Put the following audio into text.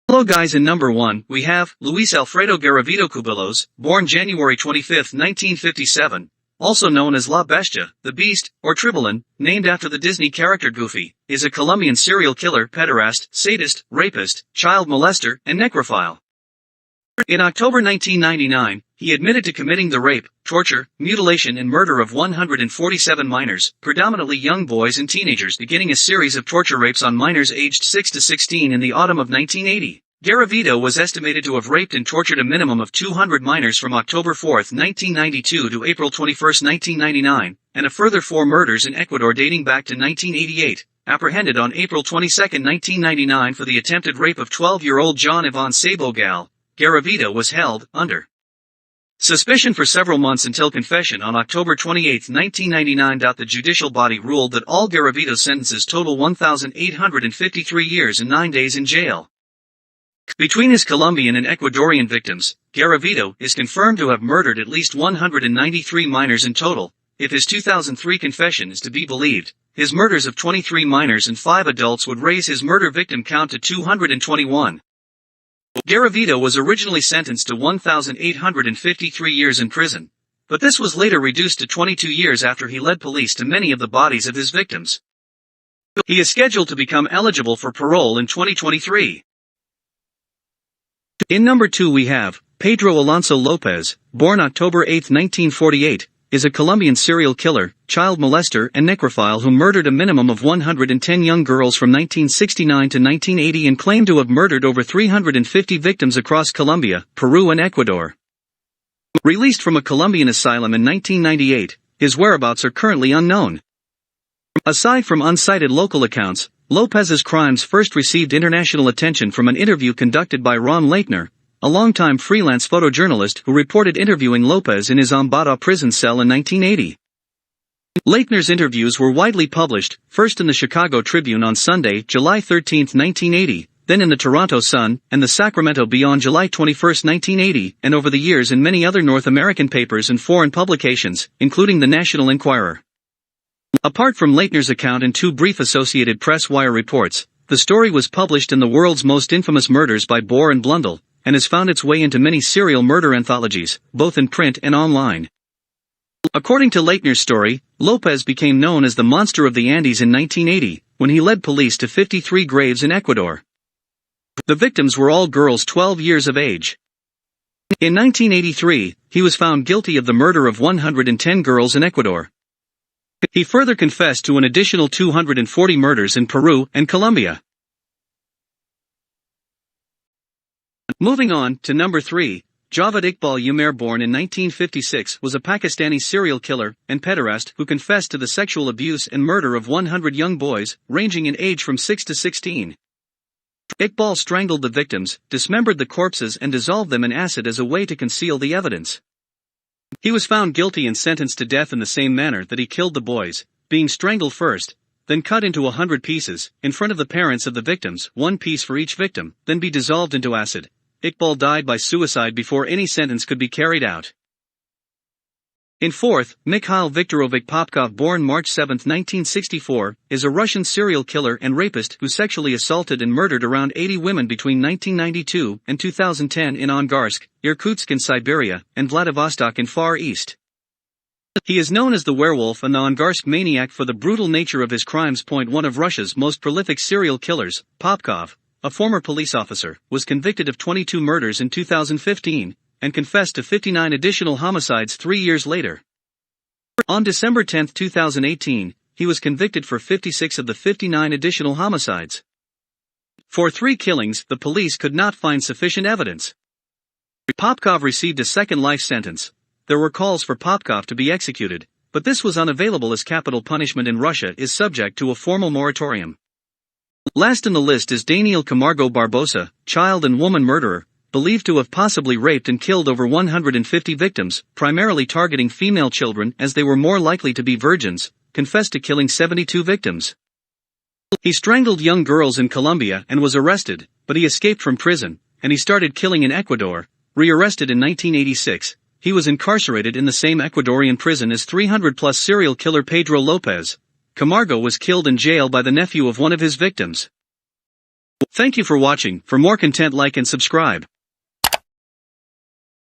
Hello guys, in number 1, we have Luis Alfredo Garavito Cubillos, born January 25, 1957, also known as La Bestia, the Beast, or Tribalin, named after the Disney character Goofy, is a Colombian serial killer, pederast, sadist, rapist, child molester, and necrophile. In October 1999, he admitted to committing the rape, torture, mutilation and murder of 147 minors, predominantly young boys and teenagers, beginning a series of torture rapes on minors aged 6 to 16 in the autumn of 1980. Garavito was estimated to have raped and tortured a minimum of 200 minors from October 4, 1992 to April 21, 1999, and a further 4 murders in Ecuador dating back to 1988. Apprehended on April 22, 1999 for the attempted rape of 12-year-old John Ivan Sabogal, Garavito was held under suspicion for several months until confession on October 28, 1999. The judicial body ruled that all Garavito's sentences total 1,853 years and 9 days in jail. Between his Colombian and Ecuadorian victims, Garavito is confirmed to have murdered at least 193 minors in total. If his 2003 confession is to be believed, his murders of 23 minors and 5 adults would raise his murder victim count to 221. Garavito was originally sentenced to 1,853 years in prison, but this was later reduced to 22 years after he led police to many of the bodies of his victims. He is scheduled to become eligible for parole in 2023. In number 2 we have Pedro Alonso Lopez, born October 8, 1948, is a Colombian serial killer, child molester and necrophile who murdered a minimum of 110 young girls from 1969 to 1980 and claimed to have murdered over 350 victims across Colombia, Peru and Ecuador. Released from a Colombian asylum in 1998, his whereabouts are currently unknown. Aside from uncited local accounts, Lopez's crimes first received international attention from an interview conducted by Ron Leitner, a longtime freelance photojournalist who reported interviewing Lopez in his Ambada prison cell in 1980. Leitner's interviews were widely published, first in the Chicago Tribune on Sunday, July 13, 1980, then in the Toronto Sun and the Sacramento Bee on July 21, 1980, and over the years in many other North American papers and foreign publications, including the National Enquirer. Apart from Leitner's account and 2 brief Associated Press wire reports, the story was published in The World's Most Infamous Murders by Bohr and Blundell, and has found its way into many serial murder anthologies, both in print and online. According to Leitner's story, Lopez became known as the Monster of the Andes in 1980, when he led police to 53 graves in Ecuador. The victims were all girls 12 years of age. In 1983, he was found guilty of the murder of 110 girls in Ecuador. He further confessed to an additional 240 murders in Peru and Colombia. Moving on to number 3, Javed Iqbal Umair, born in 1956, was a Pakistani serial killer and pederast who confessed to the sexual abuse and murder of 100 young boys, ranging in age from 6 to 16. Iqbal strangled the victims, dismembered the corpses and dissolved them in acid as a way to conceal the evidence. He was found guilty and sentenced to death in the same manner that he killed the boys, being strangled first, then cut into 100 pieces, in front of the parents of the victims, 1 piece for each victim, then be dissolved into acid. Iqbal died by suicide before any sentence could be carried out. In fourth, Mikhail Viktorovich Popkov, born March 7, 1964, is a Russian serial killer and rapist who sexually assaulted and murdered around 80 women between 1992 and 2010 in Angarsk, Irkutsk in Siberia, and Vladivostok in Far East. He is known as the Werewolf and the Angarsk Maniac for the brutal nature of his crimes. One of Russia's most prolific serial killers, Popkov, a former police officer, was convicted of 22 murders in 2015, and confessed to 59 additional homicides 3 years later. On December 10, 2018, he was convicted for 56 of the 59 additional homicides. For 3 killings, the police could not find sufficient evidence. Popkov received a second life sentence. There were calls for Popkov to be executed, but this was unavailable as capital punishment in Russia is subject to a formal moratorium. Last in the list is Daniel Camargo Barbosa, child and woman murderer, believed to have possibly raped and killed over 150 victims, primarily targeting female children as they were more likely to be virgins, confessed to killing 72 victims. He strangled young girls in Colombia and was arrested, but he escaped from prison, and he started killing in Ecuador. Rearrested in 1986, he was incarcerated in the same Ecuadorian prison as 300-plus serial killer Pedro Lopez. Camargo was killed in jail by the nephew of one of his victims. Thank you for watching. For more content, like and subscribe.